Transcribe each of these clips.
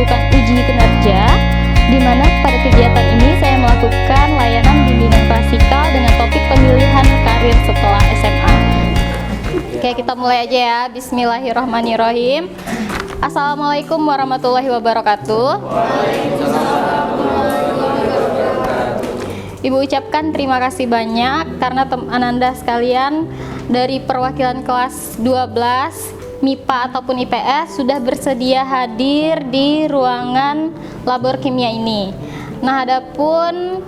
melakukan uji kinerja, di mana pada kegiatan ini saya melakukan layanan bimbingan klasikal dengan topik pemilihan karir setelah SMA. Oke, kita mulai aja ya. Bismillahirrahmanirrahim. Assalamualaikum warahmatullahi wabarakatuh. Ibu ucapkan terima kasih banyak karena Ananda sekalian dari perwakilan kelas 12 MIPA ataupun IPS sudah bersedia hadir di ruangan labor kimia ini. Nah, adapun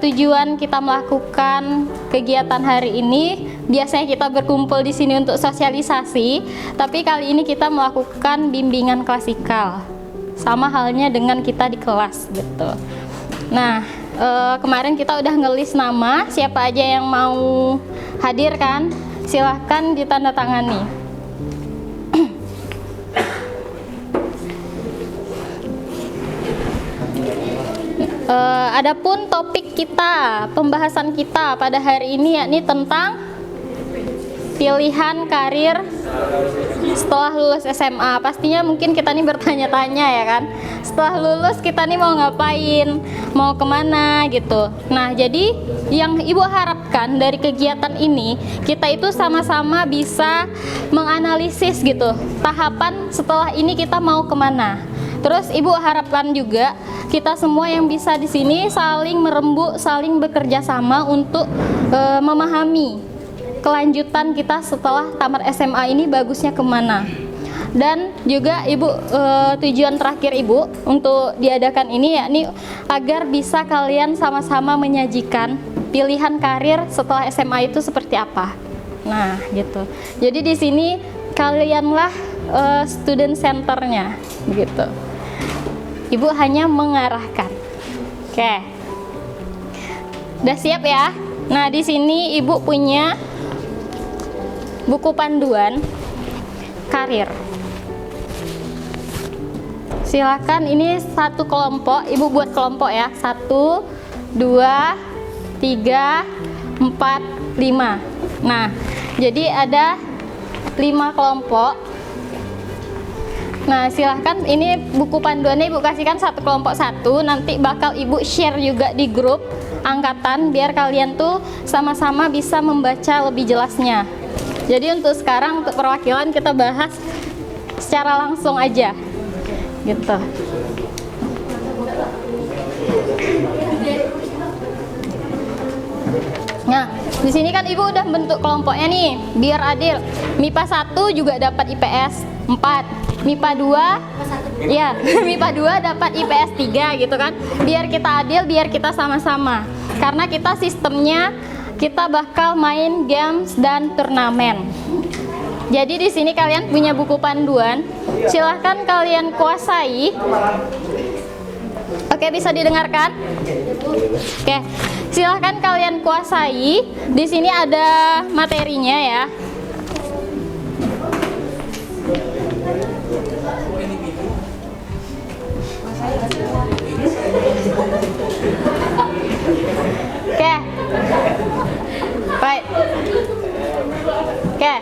tujuan kita melakukan kegiatan hari ini, biasanya kita berkumpul di sini untuk sosialisasi, tapi kali ini kita melakukan bimbingan klasikal. Sama halnya dengan kita di kelas gitu. Nah, kemarin kita udah ngelis nama siapa aja yang mau hadir kan, silahkan ditandatangani. Adapun topik kita, pembahasan kita pada hari ini yakni tentang pilihan karir setelah lulus SMA. Pastinya mungkin kita nih bertanya-tanya ya kan, setelah lulus kita nih mau ngapain, mau kemana gitu. Nah, jadi yang Ibu harapkan dari kegiatan ini, kita itu sama-sama bisa menganalisis gitu tahapan setelah ini kita mau kemana. Terus Ibu harapkan juga kita semua yang bisa di sini saling merembuk, saling bekerja sama untuk memahami kelanjutan kita setelah tamat SMA ini bagusnya kemana. Dan juga Ibu, tujuan terakhir Ibu untuk diadakan ini yakni agar bisa kalian sama-sama menyajikan pilihan karir setelah SMA itu seperti apa. Nah, gitu. Jadi di sini kalianlah student centernya, begitu. Ibu hanya mengarahkan. Oke. Udah siap ya? Nah, di sini Ibu punya buku panduan karir. Silakan, ini satu kelompok, Ibu buat kelompok ya. 1, 2, 3, 4, 5. Nah, jadi ada 5 kelompok. Nah, silahkan, ini buku panduannya Ibu kasihkan satu kelompok satu, nanti bakal Ibu share juga di grup angkatan biar kalian tuh sama-sama bisa membaca lebih jelasnya. Jadi untuk sekarang, untuk perwakilan kita bahas secara langsung aja gitu. Nah, di sini kan Ibu udah bentuk kelompoknya nih, biar adil. MIPA 1 juga dapat IPS 4. MIPA 2 ya, MIPA 2 dapat IPS 3 gitu kan. Biar kita adil, biar kita sama-sama. Karena kita sistemnya kita bakal main games dan turnamen. Jadi di sini kalian punya buku panduan, silahkan kalian kuasai. Oke, bisa didengarkan? Oke, silahkan kalian kuasai. Di sini ada materinya ya. Oke. Baik. Oke.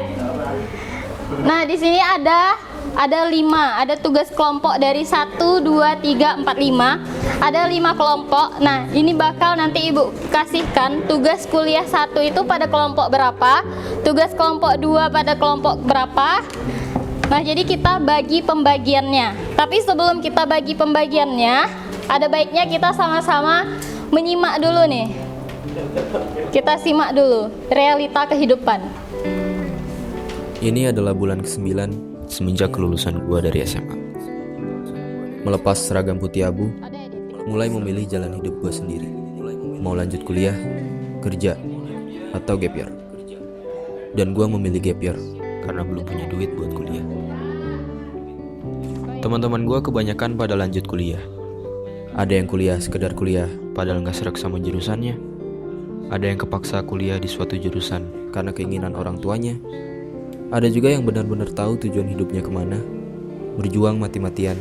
Nah, di sini ada 5, ada tugas kelompok dari 1, 2, 3, 4, 5. Ada 5 kelompok. Nah, ini bakal nanti Ibu kasihkan tugas kuliah 1 itu pada kelompok berapa, tugas kelompok 2 pada kelompok berapa. Nah, jadi kita bagi pembagiannya. Tapi sebelum kita bagi pembagiannya, ada baiknya kita sama-sama menyimak dulu nih. Kita simak dulu realita kehidupan. Ini adalah bulan ke-9 semenjak kelulusan gua dari SMA. Melepas seragam putih abu, mulai memilih jalan hidup gua sendiri. Mau lanjut kuliah, kerja, atau gap year. Dan gua memilih gap year karena belum punya duit buat kuliah. Teman-teman gua kebanyakan pada lanjut kuliah. Ada yang kuliah sekedar kuliah padahal gak serak sama jurusannya. Ada yang kepaksa kuliah di suatu jurusan karena keinginan orang tuanya. Ada juga yang benar-benar tahu tujuan hidupnya kemana, berjuang mati-matian,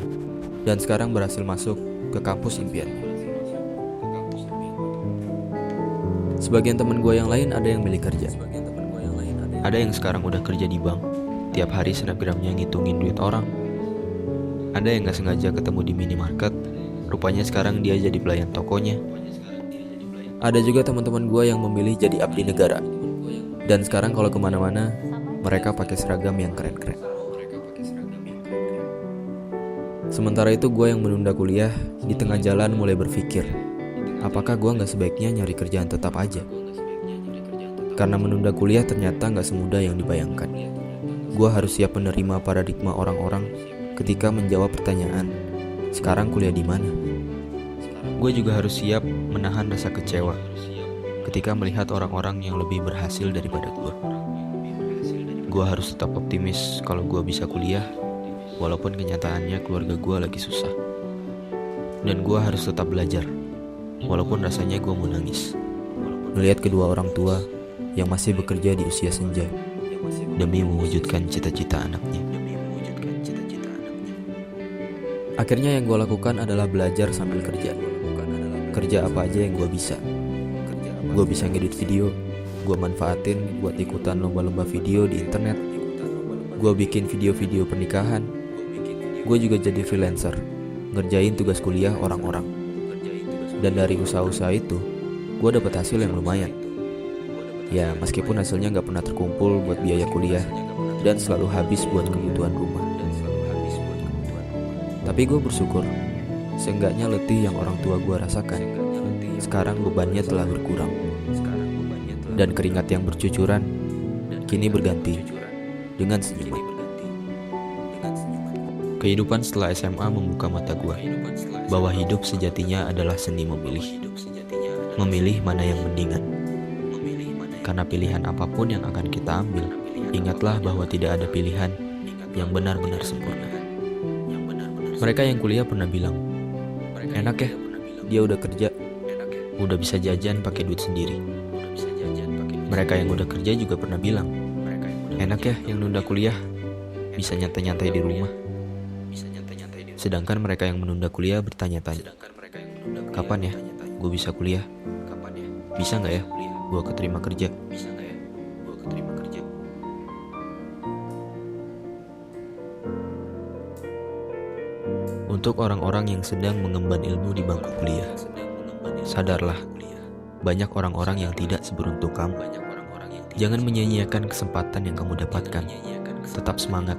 dan sekarang berhasil masuk ke kampus impian. Sebagian teman gue yang lain ada yang milih kerja. Ada yang sekarang udah kerja di bank, tiap hari snapgramnya ngitungin duit orang. Ada yang gak sengaja ketemu di minimarket, rupanya sekarang dia jadi pelayan tokonya. Ada juga teman-teman gue yang memilih jadi abdi negara. Dan sekarang kalau kemana-mana, mereka pakai seragam yang keren-keren. Sementara itu gue yang menunda kuliah, di tengah jalan mulai berpikir, apakah gue gak sebaiknya nyari kerjaan tetap aja? Karena menunda kuliah ternyata gak semudah yang dibayangkan. Gue harus siap menerima paradigma orang-orang ketika menjawab pertanyaan, sekarang kuliah di mana? Gue juga harus siap menahan rasa kecewa ketika melihat orang-orang yang lebih berhasil daripada gue. Gue harus tetap optimis kalau gue bisa kuliah, walaupun kenyataannya keluarga gue lagi susah. Dan gue harus tetap belajar, walaupun rasanya gue mau nangis melihat kedua orang tua yang masih bekerja di usia senja demi mewujudkan cita-cita anaknya. Akhirnya yang gue lakukan adalah belajar sambil kerja. Kerja apa aja yang gue bisa. Gue bisa ngedit video, gue manfaatin buat ikutan lomba-lomba video di internet. Gue bikin video-video pernikahan. Gue juga jadi freelancer, ngerjain tugas kuliah orang-orang. Dan dari usaha-usaha itu, gue dapet hasil yang lumayan. Ya, meskipun hasilnya gak pernah terkumpul buat biaya kuliah dan selalu habis buat kebutuhan rumah. Tapi gue bersyukur, seenggaknya letih yang orang tua gue rasakan, sekarang bebannya telah berkurang. Dan keringat yang bercucuran, kini berganti dengan senyuman. Kehidupan setelah SMA membuka mata gue, bahwa hidup sejatinya adalah seni memilih. Memilih mana yang mendingan. Karena pilihan apapun yang akan kita ambil, ingatlah bahwa tidak ada pilihan yang benar-benar sempurna. Mereka yang kuliah pernah bilang, enak ya, dia udah kerja, udah bisa jajan pakai duit sendiri. Mereka yang udah kerja juga pernah bilang, enak ya yang nunda kuliah, bisa nyantai-nyantai di rumah. Sedangkan mereka yang menunda kuliah bertanya-tanya, kapan ya gue bisa kuliah? Bisa gak ya gue keterima kerja? Untuk orang-orang yang sedang mengemban ilmu di bangku kuliah, sadarlah, banyak orang-orang yang tidak seberuntung kamu. Jangan menyia-nyiakan kesempatan yang kamu dapatkan. Tetap semangat,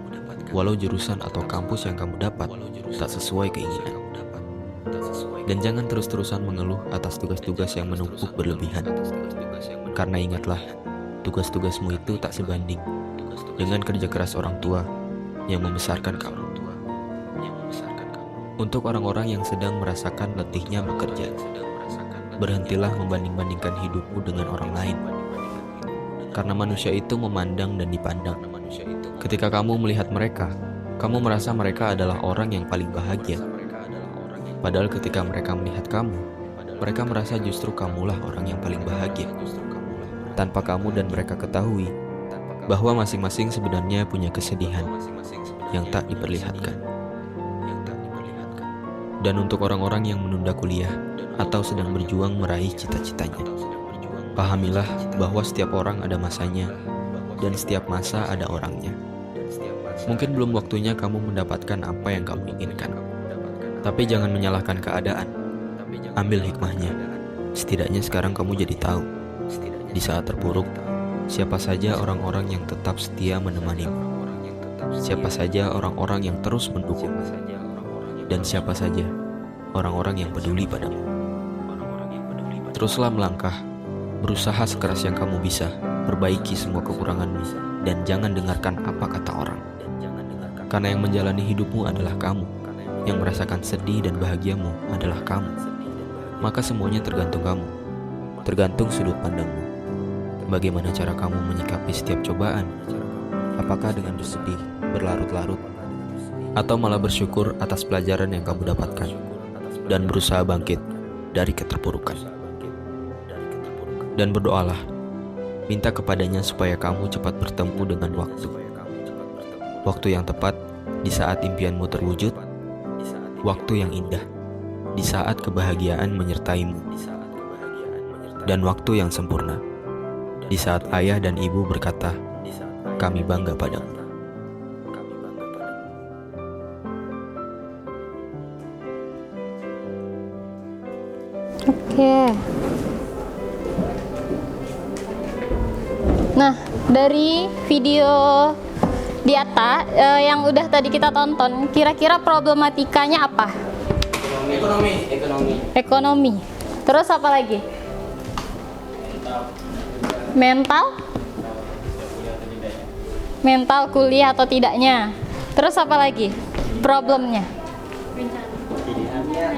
walau jurusan atau kampus yang kamu dapat tak sesuai keinginan. Dan jangan terus-terusan mengeluh atas tugas-tugas yang menumpuk berlebihan. Karena ingatlah, tugas-tugasmu itu tak sebanding dengan kerja keras orang tua yang membesarkan kamu. Untuk orang-orang yang sedang merasakan letihnya bekerja, berhentilah membanding-bandingkan hidupmu dengan orang lain. Karena manusia itu memandang dan dipandang. Ketika kamu melihat mereka, kamu merasa mereka adalah orang yang paling bahagia. Padahal ketika mereka melihat kamu, mereka merasa justru kamulah orang yang paling bahagia. Tanpa kamu dan mereka ketahui bahwa masing-masing sebenarnya punya kesedihan yang tak diperlihatkan. Dan untuk orang-orang yang menunda kuliah atau sedang berjuang meraih cita-citanya, pahamilah bahwa setiap orang ada masanya dan setiap masa ada orangnya. Mungkin belum waktunya kamu mendapatkan apa yang kamu inginkan, tapi jangan menyalahkan keadaan. Ambil hikmahnya. Setidaknya sekarang kamu jadi tahu, di saat terpuruk, siapa saja orang-orang yang tetap setia menemanimu. Siapa saja orang-orang yang terus mendukung. Dan siapa saja orang-orang yang peduli padamu. Teruslah melangkah, berusaha sekeras yang kamu bisa, perbaiki semua kekuranganmu, dan jangan dengarkan apa kata orang. Karena yang menjalani hidupmu adalah kamu, yang merasakan sedih dan bahagiamu adalah kamu. Maka semuanya tergantung kamu, tergantung sudut pandangmu. Bagaimana cara kamu menyikapi setiap cobaan? Apakah dengan bersedih, berlarut-larut, atau malah bersyukur atas pelajaran yang kamu dapatkan dan berusaha bangkit dari keterpurukan? Dan berdoalah, minta kepadanya supaya kamu cepat bertemu dengan waktu. Waktu yang tepat di saat impianmu terwujud, waktu yang indah di saat kebahagiaan menyertaimu, dan waktu yang sempurna di saat ayah dan ibu berkata, "Kami bangga padamu." Oke. Nah, dari video di atas yang udah tadi kita tonton, kira-kira problematikanya apa? Ekonomi. Terus apa lagi? Mental kuliah atau tidaknya. Terus apa lagi? Problemnya?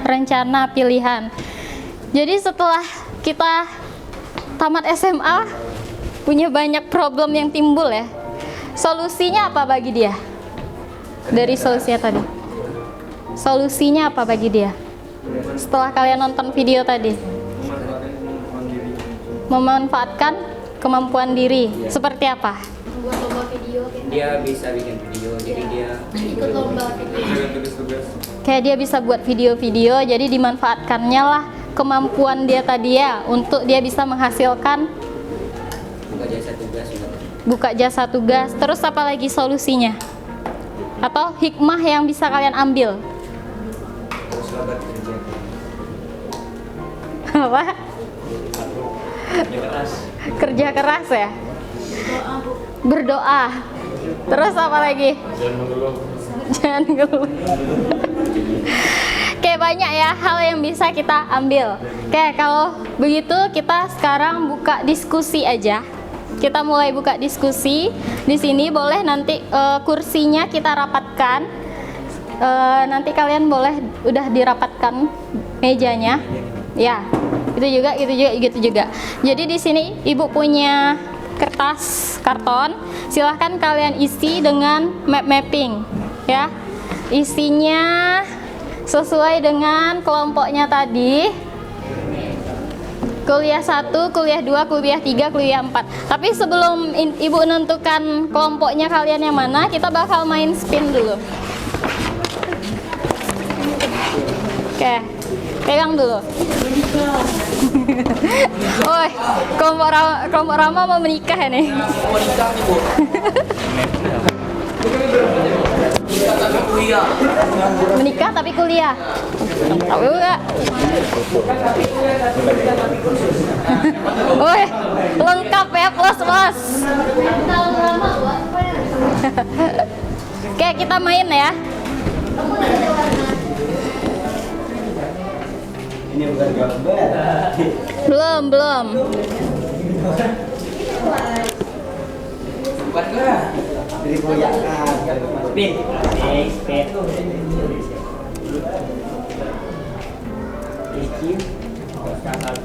Rencana pilihan. Jadi setelah kita tamat SMA punya banyak problem yang timbul ya. Solusinya apa bagi dia? Dari solusinya tadi. Solusinya apa bagi dia? Setelah kalian nonton video tadi. Memanfaatkan kemampuan diri. Seperti apa? Buat lomba video gitu. Dia bisa bikin video, jadi dia Ikut lomba video. Kayak dia bisa buat video-video, jadi dimanfaatkannya lah kemampuan dia tadi ya untuk dia bisa menghasilkan buka jasa tugas juga. buka jasa tugas. Terus apa lagi solusinya? Atau hikmah yang bisa kalian ambil? Terus lebar kerja. Apa? Kerja keras ya? Berdoa. Terus apa lagi? Jangan ngeluh. Oke, banyak ya hal yang bisa kita ambil. Oke, kalau begitu kita sekarang buka diskusi aja. Kita mulai buka diskusi. Di sini boleh nanti kursinya kita rapatkan. Nanti kalian boleh udah dirapatkan mejanya. Ya, gitu juga. Jadi di sini ibu punya kertas karton. Silahkan kalian isi dengan mapping, ya. Isinya sesuai dengan kelompoknya tadi. Kuliah 1, kuliah 2, kuliah 3, kuliah 4. Tapi sebelum ibu menentukan kelompoknya kalian yang mana, kita bakal main spin dulu. Oke, pegang dulu. Oi, kelompok Rama mau menikah ya nih. Menikah tapi kuliah. Tahu nggak? Woi, lengkap ya, plus. Oke, kita main ya. Ini bukan gambar. Belum. Bukankah? Dari goyakan. Spin. Spin. Iki. K1,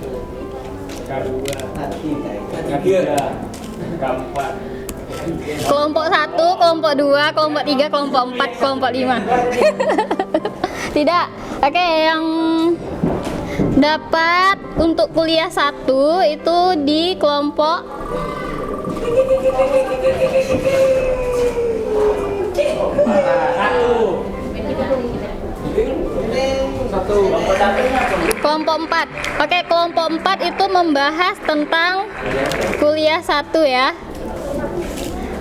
K2, K3, K4. Kelompok 1, kelompok 2, kelompok 3, kelompok 4, kelompok 5. Tidak. Oke, yang dapat untuk kuliah 1 itu di kelompok kelompok 4. Oke, kelompok 4 itu membahas tentang kuliah 1 ya.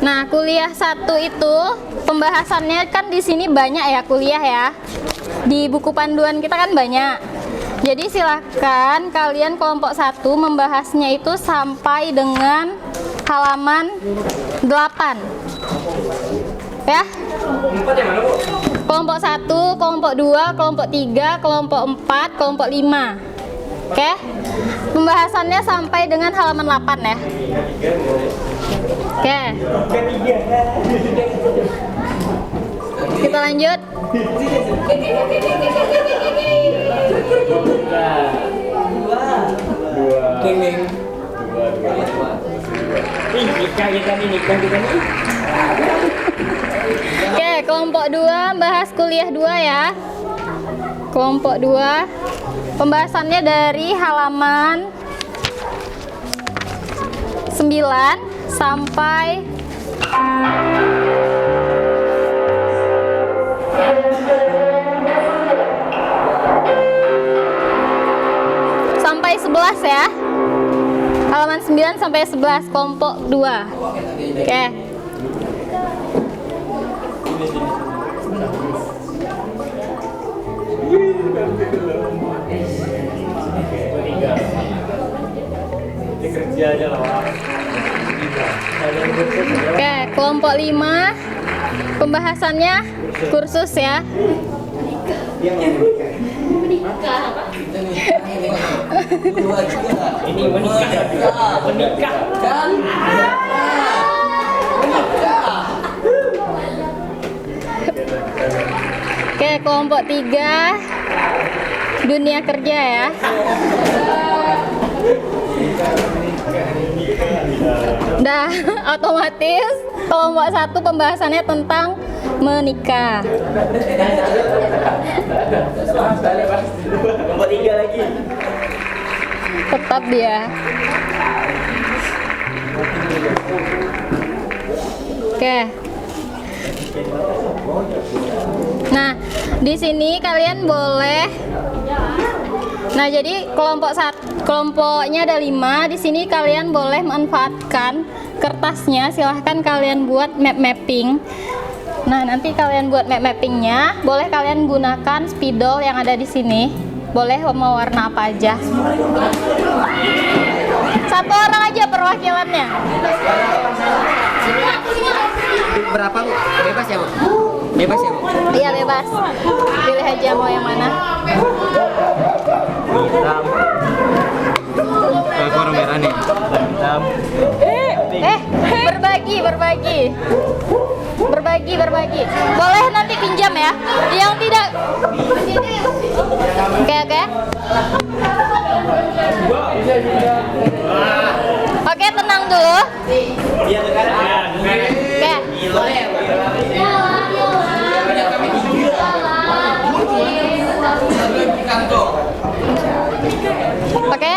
Nah, kuliah 1 itu pembahasannya kan di sini banyak ya kuliah ya. Di buku panduan kita kan banyak. Jadi silakan kalian kelompok 1 membahasnya itu sampai dengan halaman 8. Ya. Kelompok 1, kelompok 2, kelompok 3, kelompok 4, kelompok 5. Oke. Pembahasannya sampai dengan halaman 8 ya. Oke. Kita lanjut. Nikah kita nih. Oke, kelompok 2 bahas kuliah 2 ya. Kelompok 2 pembahasannya dari halaman 9 sampai sampai 11 ya. Halaman 9 sampai 11 kelompok 2. Oke. kelompok 5 pembahasannya kursus ya. Ini menikah. Oke, kelompok 3 dunia kerja ya. Dah otomatis kelompok 1 pembahasannya tentang menikah. Kelompok 3 lagi. Tetap dia. Oke. Nah, di sini kalian boleh. Nah, jadi kelompoknya ada 5. Di sini kalian boleh manfaatkan kertasnya. Silahkan kalian buat map mapping. Nah, nanti kalian buat map mappingnya. Boleh kalian gunakan spidol yang ada di sini. Boleh mau warna apa aja. Satu orang aja perwakilannya. Berapa Bu? Bebas ya Bu? Bebas ya Bu? Iya, bebas. Pilih aja mau yang mana. Aku warna merah nih. Berbagi. Boleh nanti pinjam ya. Yang tidak. Oke. Oke, tenang dulu. Oke.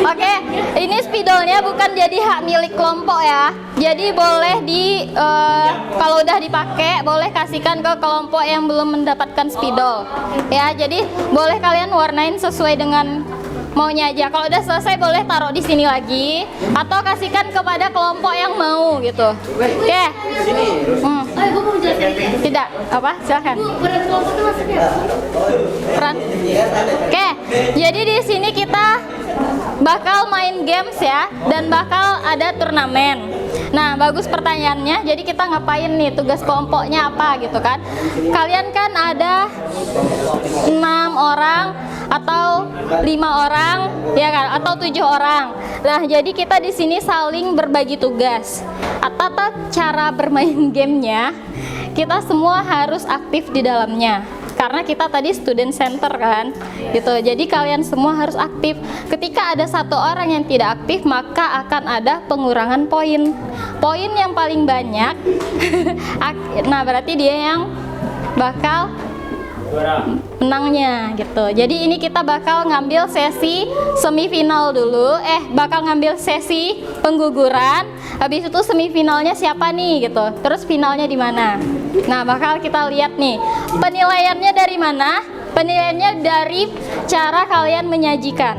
Oke, ini spidolnya bukan jadi hak milik kelompok ya. Jadi boleh kalau udah dipakai boleh kasihkan ke kelompok yang belum mendapatkan spidol. Ya, jadi boleh kalian warnain sesuai dengan maunya aja. Kalau udah selesai boleh taruh di sini lagi atau kasihkan kepada kelompok yang mau gitu. Oke. Ayo, gue mau jelasin aja. Tidak, apa? Silahkan. Bu, peran kelompok itu maksudnya apa? Peran. Oke, jadi di sini kita bakal main games ya dan bakal ada turnamen. Nah, bagus pertanyaannya. Jadi kita ngapain nih? Tugas kelompoknya apa gitu kan? Kalian kan ada 6 orang atau 5 orang ya kan, atau 7 orang. Nah, jadi kita di sini saling berbagi tugas. Tata cara bermain gamenya, kita semua harus aktif di dalamnya. Karena kita tadi student center kan, gitu. Jadi kalian semua harus aktif. Ketika ada satu orang yang tidak aktif, maka akan ada pengurangan poin. Poin yang paling banyak, nah berarti dia yang bakal menangnya gitu. Jadi ini kita bakal ngambil sesi semifinal dulu, bakal ngambil sesi pengguguran. Habis itu semifinalnya siapa nih gitu. Terus finalnya di mana? Nah, bakal kita lihat nih. Penilaiannya dari mana? Penilaiannya dari cara kalian menyajikan.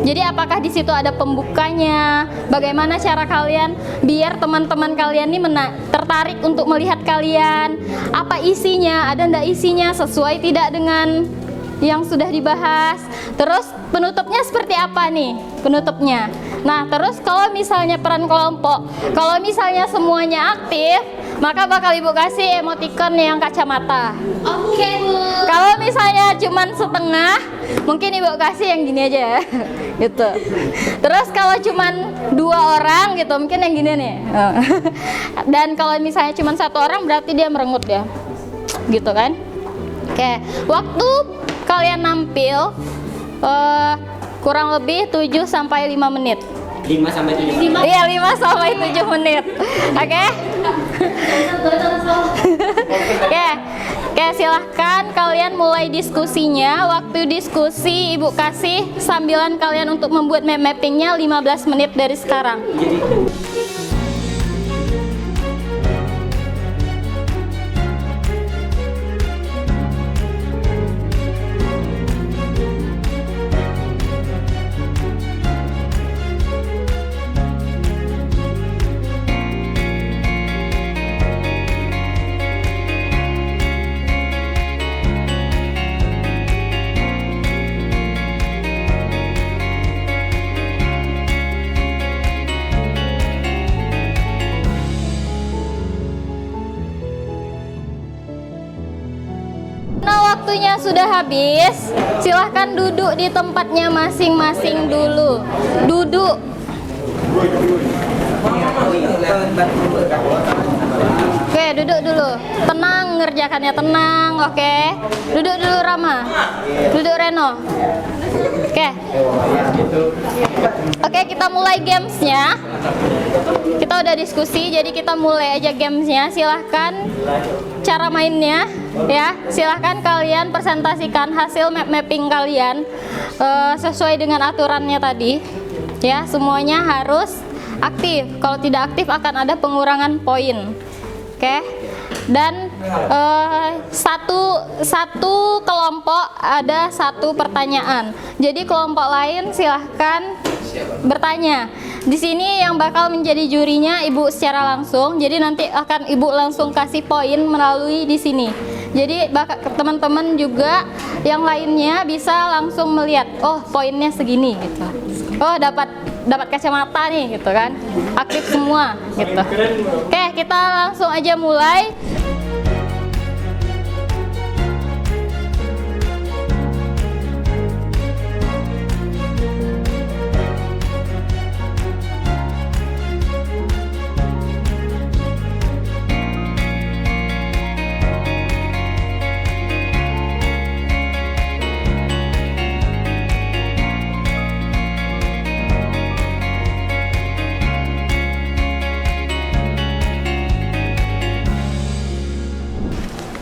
Jadi apakah di situ ada pembukanya? Bagaimana cara kalian biar teman-teman kalian ini tertarik untuk melihat kalian? Apa isinya? Ada ndak isinya? Sesuai tidak dengan yang sudah dibahas? Terus penutupnya seperti apa nih? Penutupnya. Nah, terus kalau misalnya peran kelompok, kalau misalnya semuanya aktif, maka bakal Ibu kasih emoticon yang kacamata. Oke, Bu. Kalau misalnya cuman setengah, mungkin Ibu kasih yang gini aja ya. Gitu. Terus kalau cuman 2 orang gitu, mungkin yang gini nih. Dan kalau misalnya cuman 1 orang berarti dia merengut ya. Gitu kan? Oke, waktu kalian nampil kurang lebih 7 sampai 5 menit. 5 sampai 7 menit. Iya, 5 sampai 7 menit. Oke? Oke, silahkan kalian mulai diskusinya. Waktu diskusi Ibu kasih sambilan kalian untuk membuat map mappingnya 15 menit dari sekarang. waktunya sudah habis, silahkan duduk di tempatnya masing-masing dulu. Duduk. Oke, duduk dulu. Tenang ngerjakannya, tenang. Oke. Duduk dulu Rama. Duduk Reno. Oke, kita mulai gamesnya. Kita udah diskusi, jadi kita mulai aja gamesnya. Silahkan cara mainnya, ya. Silahkan kalian presentasikan hasil map mapping kalian sesuai dengan aturannya tadi. Ya, semuanya harus aktif. Kalau tidak aktif akan ada pengurangan poin. Oke. Dan satu kelompok ada satu pertanyaan. Jadi kelompok lain silahkan bertanya. Di sini yang bakal menjadi jurinya Ibu secara langsung. Jadi nanti akan Ibu langsung kasih poin melalui di sini. Jadi teman-teman juga yang lainnya bisa langsung melihat, oh poinnya segini gitu. Oh dapat kacamata nih gitu kan. Aktif semua gitu. Oke, kita langsung aja mulai.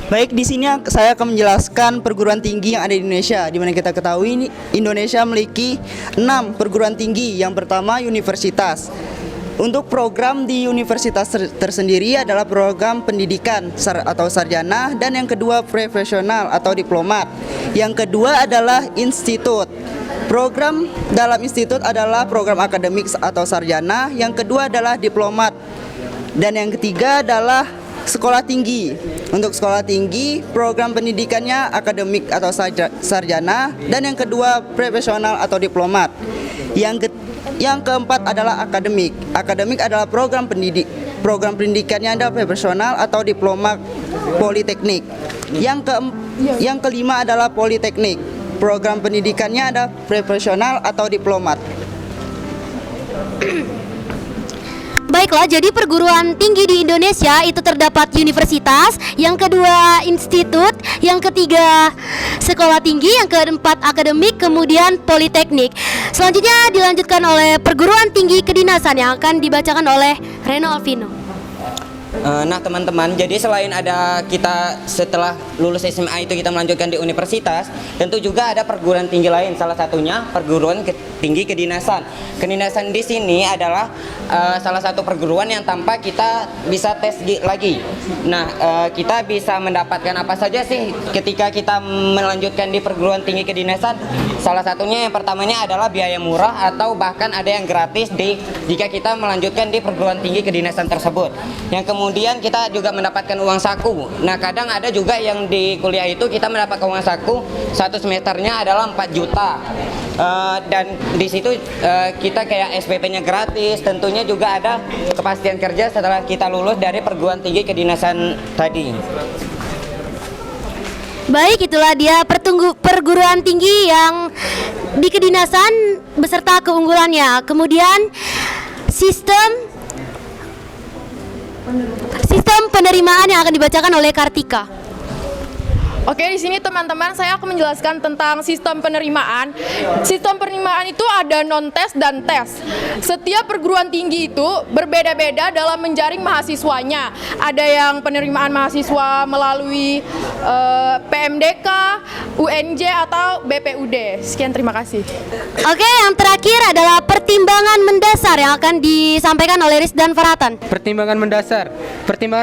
Baik, di sini saya akan menjelaskan perguruan tinggi yang ada di Indonesia. Di mana kita ketahui Indonesia memiliki 6 perguruan tinggi. Yang pertama universitas. Untuk program di universitas tersendiri adalah program pendidikan atau sarjana, dan yang kedua profesional atau diplomat. Yang kedua adalah institut. Program dalam institut adalah program akademik atau sarjana. Yang kedua adalah diplomat. Dan yang ketiga adalah sekolah tinggi. Untuk sekolah tinggi, program pendidikannya akademik atau sarjana, dan yang kedua profesional atau diplomat. Yang keempat adalah akademik. Akademik adalah program pendidikannya adalah profesional atau diplomat politeknik. Yang kelima adalah politeknik. Program pendidikannya adalah profesional atau diplomat. Baiklah, jadi perguruan tinggi di Indonesia itu terdapat universitas, yang kedua institut, yang ketiga sekolah tinggi, yang keempat akademik, kemudian politeknik. Selanjutnya dilanjutkan oleh perguruan tinggi kedinasan yang akan dibacakan oleh Reno Alvino. Nah teman-teman, jadi selain ada kita setelah lulus SMA itu kita melanjutkan di universitas, tentu juga ada perguruan tinggi lain. Salah satunya perguruan tinggi kedinasan. Kedinasan di sini adalah salah satu perguruan yang tanpa kita bisa tes lagi. Nah kita bisa mendapatkan apa saja sih ketika kita melanjutkan di perguruan tinggi kedinasan? Salah satunya yang pertamanya adalah biaya murah atau bahkan ada yang gratis jika kita melanjutkan di perguruan tinggi kedinasan tersebut. Yang kemudian kita juga mendapatkan uang saku. Nah kadang ada juga yang di kuliah itu kita mendapatkan uang saku satu semesternya adalah 4 juta. Dan di situ kita kayak SPP-nya gratis. Tentunya juga ada kepastian kerja setelah kita lulus dari perguruan tinggi kedinasan tadi. Baik, itulah dia perguruan tinggi yang di kedinasan beserta keunggulannya. Kemudian sistem penerimaan yang akan dibacakan oleh Kartika. Oke, di sini teman-teman saya akan menjelaskan tentang sistem penerimaan. Sistem penerimaan itu ada non-tes dan tes. Setiap perguruan tinggi itu berbeda-beda dalam menjaring mahasiswanya. Ada yang penerimaan mahasiswa melalui PMDK, UNJ atau BPUD. Sekian, terima kasih. Oke, yang terakhir adalah pertimbangan mendasar yang akan disampaikan oleh Rizdan Faratan. Pertimbangan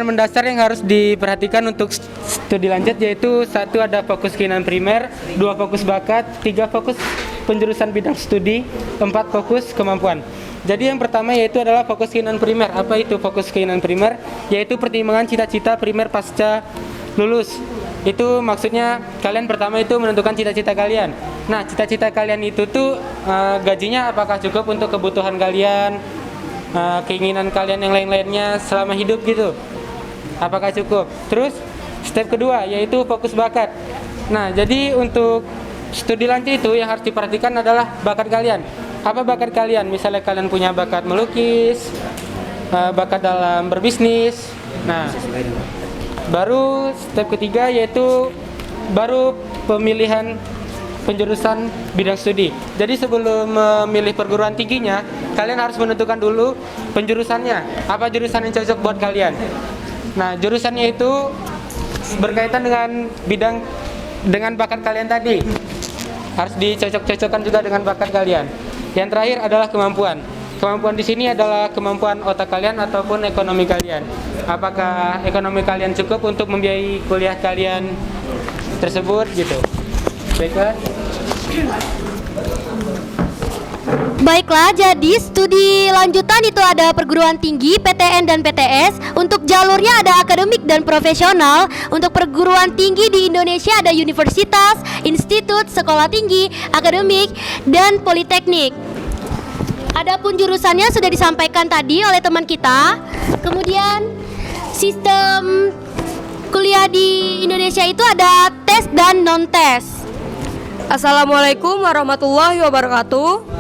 mendasar yang harus diperhatikan untuk studi lanjut yaitu 1 ada fokus keinginan primer, 2 fokus bakat, 3 fokus penjurusan bidang studi, 4 fokus kemampuan. Jadi yang pertama yaitu adalah fokus keinginan primer. Apa itu fokus keinginan primer? Yaitu pertimbangan cita-cita primer pasca lulus. Itu maksudnya kalian pertama itu menentukan cita-cita kalian. Nah, cita-cita kalian itu tuh gajinya apakah cukup untuk kebutuhan kalian, keinginan kalian yang lain-lainnya selama hidup gitu. Apakah cukup? Terus step kedua yaitu fokus bakat. Nah, jadi untuk studi lanjut itu yang harus diperhatikan adalah bakat kalian. Apa bakat kalian? Misalnya kalian punya bakat melukis, bakat dalam berbisnis. Nah, baru step ketiga yaitu baru pemilihan penjurusan bidang studi. Jadi sebelum memilih perguruan tingginya, kalian harus menentukan dulu penjurusannya. Apa jurusan yang cocok buat kalian? Nah, jurusannya itu berkaitan dengan bidang dengan bakat kalian tadi. Harus dicocok-cocokkan juga dengan bakat kalian. Yang terakhir adalah kemampuan. Kemampuan di sini adalah kemampuan otak kalian ataupun ekonomi kalian. Apakah ekonomi kalian cukup untuk membiayai kuliah kalian tersebut gitu. Baiklah. Baiklah, jadi studi lanjutan itu ada perguruan tinggi, PTN dan PTS. Untuk jalurnya ada akademik dan profesional. Untuk perguruan tinggi di Indonesia ada universitas, institut, sekolah tinggi, akademik, dan politeknik. Adapun jurusannya sudah disampaikan tadi oleh teman kita. Kemudian sistem kuliah di Indonesia itu ada tes dan non-tes. Assalamualaikum warahmatullahi wabarakatuh.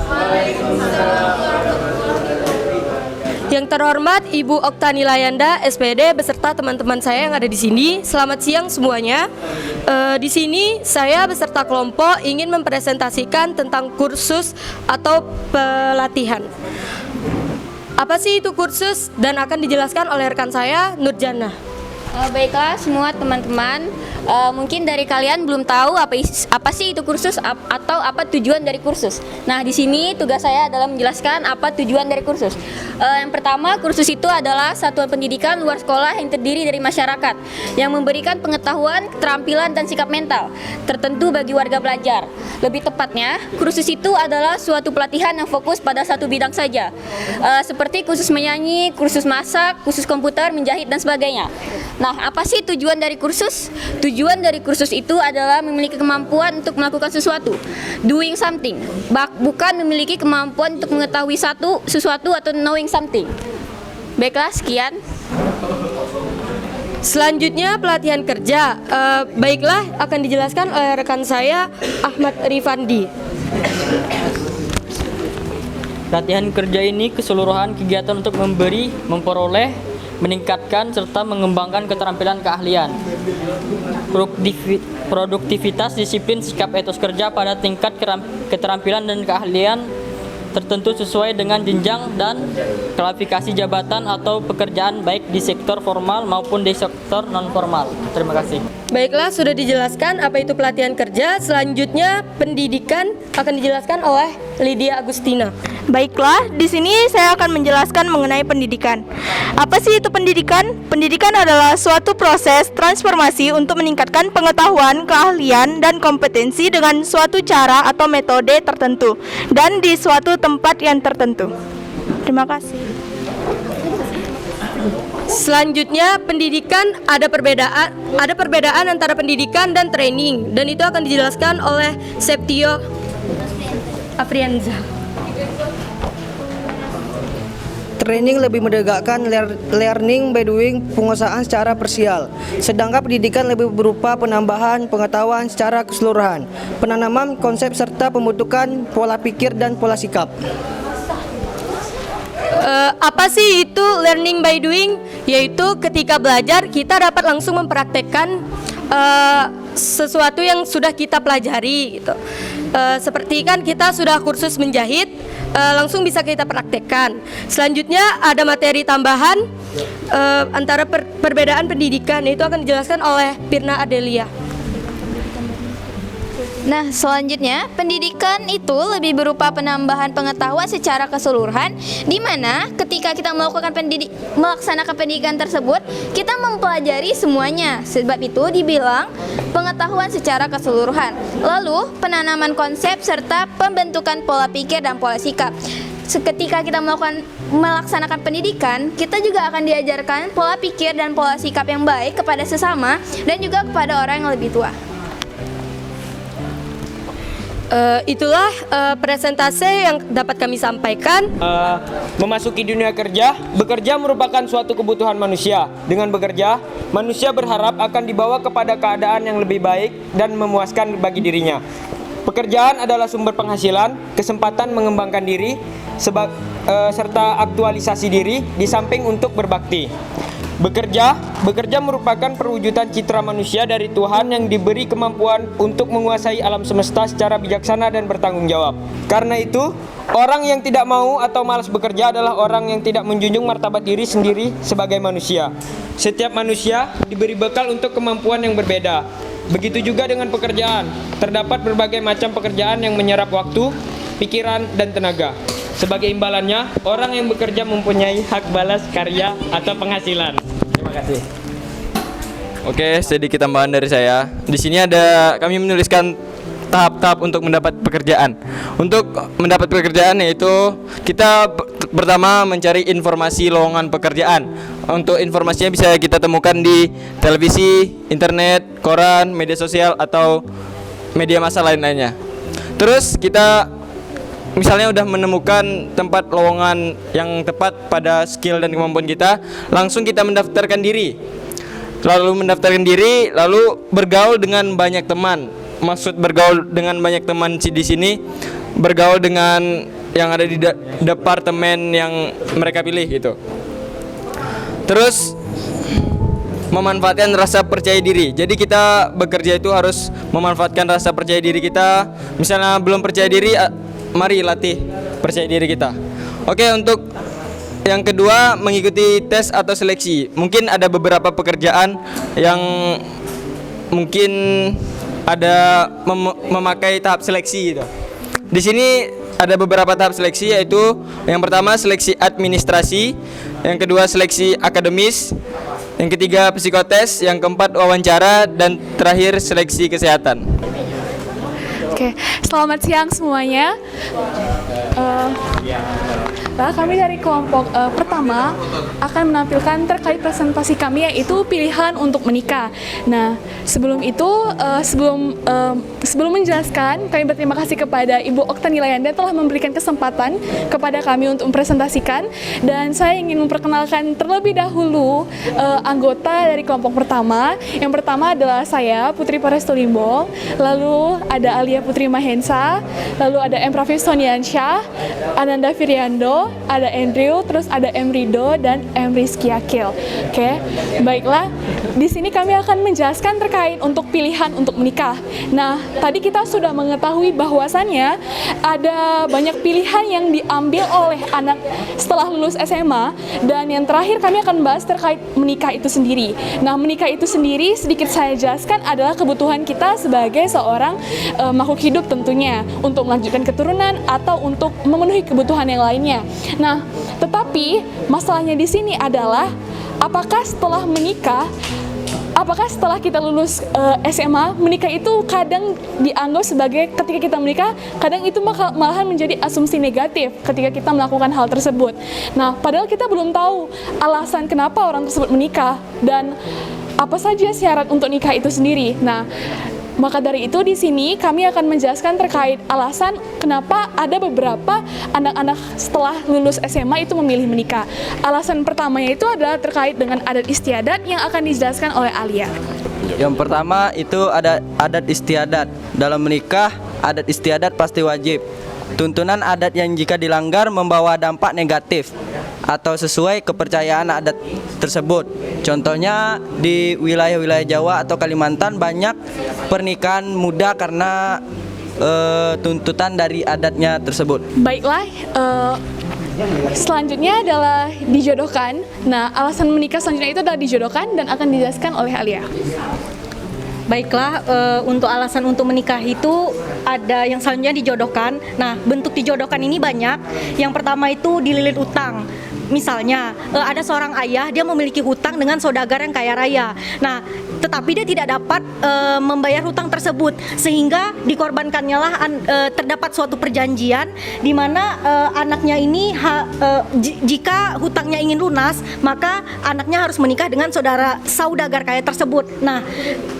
Yang terhormat Ibu Oktani Layanda, SPD, beserta teman-teman saya yang ada di sini. Selamat siang semuanya. Di sini saya beserta kelompok ingin mempresentasikan tentang kursus atau pelatihan. Apa sih itu kursus dan akan dijelaskan oleh rekan saya, Nurjana. Baiklah semua teman-teman, mungkin dari kalian belum tahu apa sih itu kursus atau apa tujuan dari kursus. Nah, di sini tugas saya adalah menjelaskan apa tujuan dari kursus. Yang pertama, kursus itu adalah satuan pendidikan luar sekolah yang terdiri dari masyarakat yang memberikan pengetahuan, keterampilan dan sikap mental tertentu bagi warga belajar. Lebih tepatnya, kursus itu adalah suatu pelatihan yang fokus pada satu bidang saja, seperti kursus menyanyi, kursus masak, kursus komputer, menjahit dan sebagainya. Nah, apa sih tujuan dari kursus? Tujuan dari kursus itu adalah memiliki kemampuan untuk melakukan sesuatu, doing something, bukan memiliki kemampuan untuk mengetahui sesuatu atau knowing something. Baiklah, sekian. Selanjutnya pelatihan kerja. Baiklah, akan dijelaskan oleh rekan saya, Ahmad Rifandi. Latihan kerja ini keseluruhan kegiatan untuk memberi, memperoleh, meningkatkan serta mengembangkan keterampilan keahlian, produktivitas, disiplin, sikap etos kerja pada tingkat keterampilan dan keahlian tertentu sesuai dengan jenjang dan kualifikasi jabatan atau pekerjaan baik di sektor formal maupun di sektor non formal. Terima kasih. Baiklah, sudah dijelaskan apa itu pelatihan kerja. Selanjutnya pendidikan akan dijelaskan oleh Lydia Agustina. Baiklah, di sini saya akan menjelaskan mengenai pendidikan. Apa sih itu pendidikan? Pendidikan adalah suatu proses transformasi untuk meningkatkan pengetahuan, keahlian, dan kompetensi dengan suatu cara atau metode tertentu dan di suatu tempat yang tertentu. Terima kasih. Selanjutnya pendidikan ada perbedaan antara pendidikan dan training, dan itu akan dijelaskan oleh Septio Afrianza. Training lebih menegakkan learning by doing, penguasaan secara parsial. Sedangkan pendidikan lebih berupa penambahan pengetahuan secara keseluruhan, penanaman konsep serta pembentukan pola pikir dan pola sikap. Apa sih itu learning by doing? Yaitu ketika belajar kita dapat langsung mempraktekkan sesuatu yang sudah kita pelajari gitu. Seperti kan kita sudah kursus menjahit, langsung bisa kita praktekkan. Selanjutnya ada materi tambahan antara perbedaan pendidikan, itu akan dijelaskan oleh Pirna Adelia. Nah, selanjutnya pendidikan itu lebih berupa penambahan pengetahuan secara keseluruhan, di mana ketika kita melaksanakan pendidikan tersebut kita mempelajari semuanya. Sebab itu dibilang pengetahuan secara keseluruhan. Lalu penanaman konsep serta pembentukan pola pikir dan pola sikap. Ketika kita melaksanakan pendidikan, kita juga akan diajarkan pola pikir dan pola sikap yang baik kepada sesama dan juga kepada orang yang lebih tua. Itulah presentase yang dapat kami sampaikan. Memasuki dunia kerja, bekerja merupakan suatu kebutuhan manusia. Dengan bekerja, manusia berharap akan dibawa kepada keadaan yang lebih baik dan memuaskan bagi dirinya. Pekerjaan adalah sumber penghasilan, kesempatan mengembangkan diri, serta aktualisasi diri di samping untuk berbakti. Bekerja merupakan perwujudan citra manusia dari Tuhan yang diberi kemampuan untuk menguasai alam semesta secara bijaksana dan bertanggung jawab. Karena itu, orang yang tidak mau atau malas bekerja adalah orang yang tidak menjunjung martabat diri sendiri sebagai manusia. Setiap manusia diberi bekal untuk kemampuan yang berbeda. Begitu juga dengan pekerjaan. Terdapat berbagai macam pekerjaan yang menyerap waktu, pikiran, dan tenaga. Sebagai imbalannya, orang yang bekerja mempunyai hak balas karya atau penghasilan. Terima kasih. Oke, sedikit tambahan dari saya. Di sini kami menuliskan tahap-tahap untuk mendapat pekerjaan. Untuk mendapat pekerjaan yaitu kita pertama mencari informasi lowongan pekerjaan. Untuk informasinya bisa kita temukan di televisi, internet, koran, media sosial atau media massa lain-lainnya. Terus kita misalnya udah menemukan tempat lowongan yang tepat pada skill dan kemampuan kita, langsung kita mendaftarkan diri. Lalu bergaul dengan banyak teman. Maksud bergaul dengan banyak teman di sini, bergaul dengan yang ada di departemen yang mereka pilih gitu. Terus memanfaatkan rasa percaya diri. Jadi kita bekerja itu harus memanfaatkan rasa percaya diri kita. Misalnya belum percaya diri, mari latih percaya diri kita. Oke, untuk yang kedua, mengikuti tes atau seleksi. Mungkin ada beberapa pekerjaan yang mungkin ada memakai tahap seleksi gitu. Di sini ada beberapa tahap seleksi, yaitu yang pertama seleksi administrasi, yang kedua seleksi akademis, yang ketiga psikotes, yang keempat wawancara, dan terakhir seleksi kesehatan. Oke, selamat siang semuanya. Kami dari kelompok pertama akan menampilkan terkait presentasi kami, yaitu pilihan untuk menikah. Nah, sebelum itu, sebelum menjelaskan, kami berterima kasih kepada Ibu Oktani Layanda telah memberikan kesempatan kepada kami untuk mempresentasikan. Dan saya ingin memperkenalkan terlebih dahulu anggota dari kelompok pertama. Yang pertama adalah saya, Putri Paresto Limbong, lalu ada Alia Putri Mahensa, lalu ada M. Pravi Soniansyah, Ananda Firiando, ada Andrew, terus ada M. Rido, dan M. Rizky Akil. Oke, baiklah. Di sini kami akan menjelaskan terkait untuk pilihan untuk menikah. Nah, tadi kita sudah mengetahui bahwasannya ada banyak pilihan yang diambil oleh anak setelah lulus SMA, dan yang terakhir kami akan bahas terkait menikah itu sendiri. Nah, menikah itu sendiri sedikit saya jelaskan adalah kebutuhan kita sebagai seorang makhluk hidup tentunya, untuk melanjutkan keturunan atau untuk memenuhi kebutuhan yang lainnya. Nah, tetapi masalahnya di sini adalah apakah setelah kita lulus SMA, menikah itu kadang dianggap sebagai, ketika kita menikah, kadang itu malahan menjadi asumsi negatif ketika kita melakukan hal tersebut. Nah, padahal kita belum tahu alasan kenapa orang tersebut menikah dan apa saja syarat untuk nikah itu sendiri. Nah, maka dari itu di sini kami akan menjelaskan terkait alasan kenapa ada beberapa anak-anak setelah lulus SMA itu memilih menikah. Alasan pertamanya itu adalah terkait dengan adat istiadat yang akan dijelaskan oleh Alia. Yang pertama itu ada adat istiadat. Dalam menikah, adat istiadat pasti wajib. Tuntunan adat yang jika dilanggar membawa dampak negatif atau sesuai kepercayaan adat tersebut. Contohnya di wilayah-wilayah Jawa atau Kalimantan banyak pernikahan muda karena tuntutan dari adatnya tersebut. Baiklah, selanjutnya adalah dijodohkan. Nah, alasan menikah selanjutnya itu adalah dijodohkan dan akan dijelaskan oleh Alia. Baiklah, untuk alasan untuk menikah itu ada yang selanjutnya dijodohkan. Nah, bentuk dijodohkan ini banyak. Yang pertama itu dililit utang. Misalnya, ada seorang ayah, dia memiliki hutang dengan saudagar yang kaya raya. Nah, tetapi dia tidak dapat membayar hutang tersebut, sehingga dikorbankannya lah terdapat suatu perjanjian di mana anaknya ini jika hutangnya ingin lunas, maka anaknya harus menikah dengan saudagar kaya tersebut. Nah,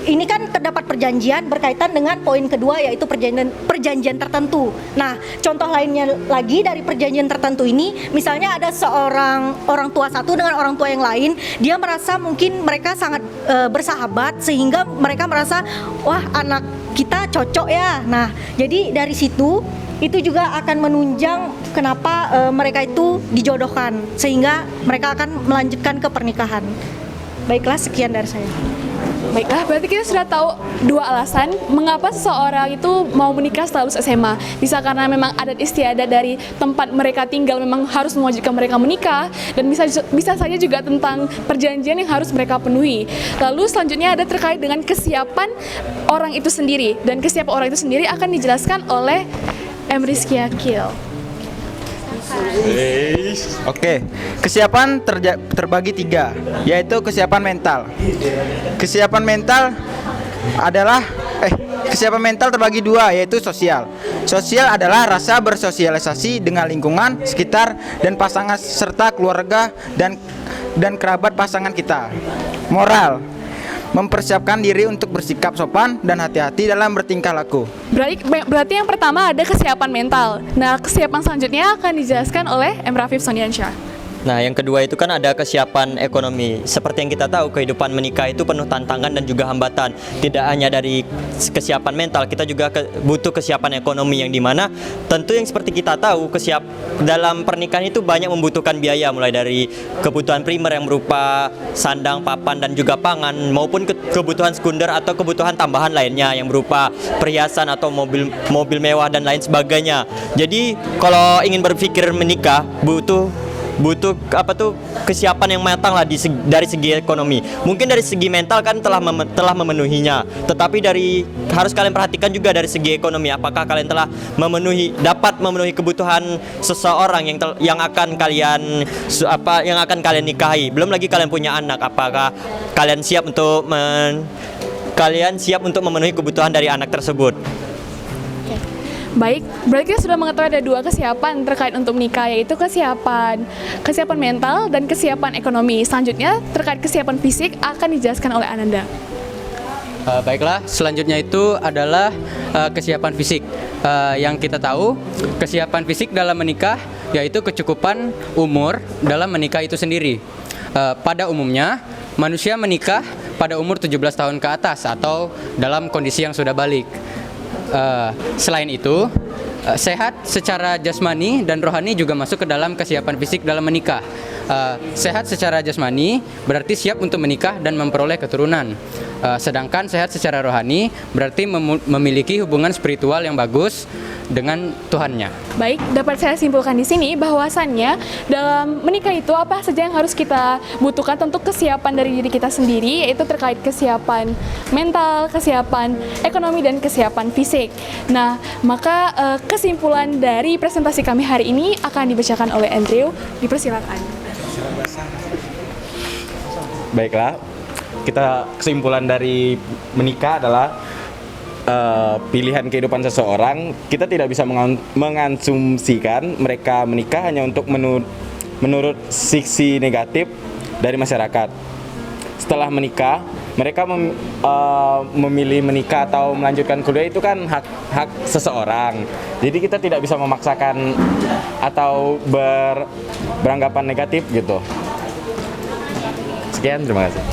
ini kan terdapat perjanjian berkaitan dengan poin kedua, yaitu perjanjian tertentu. Nah, contoh lainnya lagi dari perjanjian tertentu ini, misalnya ada seorang orang tua satu dengan orang tua yang lain, dia merasa mungkin mereka sangat bersahabat, sehingga mereka merasa, wah, anak kita cocok ya. Nah, jadi dari situ itu juga akan menunjang kenapa mereka itu dijodohkan, sehingga mereka akan melanjutkan ke pernikahan. Baiklah, sekian dari saya. Baiklah, berarti kita sudah tahu dua alasan mengapa seseorang itu mau menikah setelah lulus SMA. Bisa karena memang adat istiadat dari tempat mereka tinggal memang harus mewajibkan mereka menikah, dan bisa saja juga tentang perjanjian yang harus mereka penuhi. Lalu selanjutnya ada terkait dengan kesiapan orang itu sendiri, dan kesiapan orang itu sendiri akan dijelaskan oleh M. Rizky Akil. Oke, kesiapan terbagi 3, yaitu kesiapan mental. Kesiapan mental terbagi 2, yaitu sosial. Sosial adalah rasa bersosialisasi dengan lingkungan sekitar dan pasangan serta keluarga dan kerabat pasangan kita. Moral, mempersiapkan diri untuk bersikap sopan dan hati-hati dalam bertingkah laku. Berarti yang pertama ada kesiapan mental. Nah, kesiapan selanjutnya akan dijelaskan oleh M. Rafif Soniansyah. Nah, yang kedua itu kan ada kesiapan ekonomi. Seperti yang kita tahu, kehidupan menikah itu penuh tantangan dan juga hambatan. Tidak hanya dari kesiapan mental, kita juga butuh kesiapan ekonomi, yang dimana tentu yang seperti kita tahu, dalam pernikahan itu banyak membutuhkan biaya, mulai dari kebutuhan primer yang berupa sandang, papan, dan juga pangan, maupun kebutuhan sekunder atau kebutuhan tambahan lainnya yang berupa perhiasan atau mobil mewah dan lain sebagainya. Jadi kalau ingin berpikir menikah, butuh kesiapan yang matang lah dari segi ekonomi. Mungkin dari segi mental kan telah memenuhinya, tetapi harus kalian perhatikan juga dari segi ekonomi, apakah kalian telah dapat memenuhi kebutuhan seseorang yang akan kalian nikahi. Belum lagi kalian punya anak, apakah kalian siap untuk memenuhi kebutuhan dari anak tersebut. Baik, berarti kita sudah mengetahui ada dua kesiapan terkait untuk menikah, yaitu kesiapan mental dan kesiapan ekonomi. Selanjutnya terkait kesiapan fisik akan dijelaskan oleh Ananda. Baiklah, selanjutnya itu adalah kesiapan fisik. Yang kita tahu, kesiapan fisik dalam menikah yaitu kecukupan umur dalam menikah itu sendiri. Pada umumnya, manusia menikah pada umur 17 tahun ke atas atau dalam kondisi yang sudah balik. Selain itu, sehat secara jasmani dan rohani juga masuk ke dalam kesiapan fisik dalam menikah. Sehat secara jasmani berarti siap untuk menikah dan memperoleh keturunan. Sedangkan sehat secara rohani berarti memiliki hubungan spiritual yang bagus dengan Tuhannya. Baik, dapat saya simpulkan di sini bahwasannya dalam menikah itu apa saja yang harus kita butuhkan, tentu kesiapan dari diri kita sendiri, yaitu terkait kesiapan mental, kesiapan ekonomi, dan kesiapan fisik. Nah, maka kesimpulan dari presentasi kami hari ini akan dibacakan oleh Andrew. Dipersilakan. Baiklah, kesimpulan dari menikah adalah pilihan kehidupan seseorang. Kita tidak bisa mengasumsikan mereka menikah hanya untuk menurut sisi negatif dari masyarakat. Setelah menikah, mereka memilih menikah atau melanjutkan kuliah, itu kan hak seseorang. Jadi kita tidak bisa memaksakan atau beranggapan negatif gitu. Sekian, terima kasih.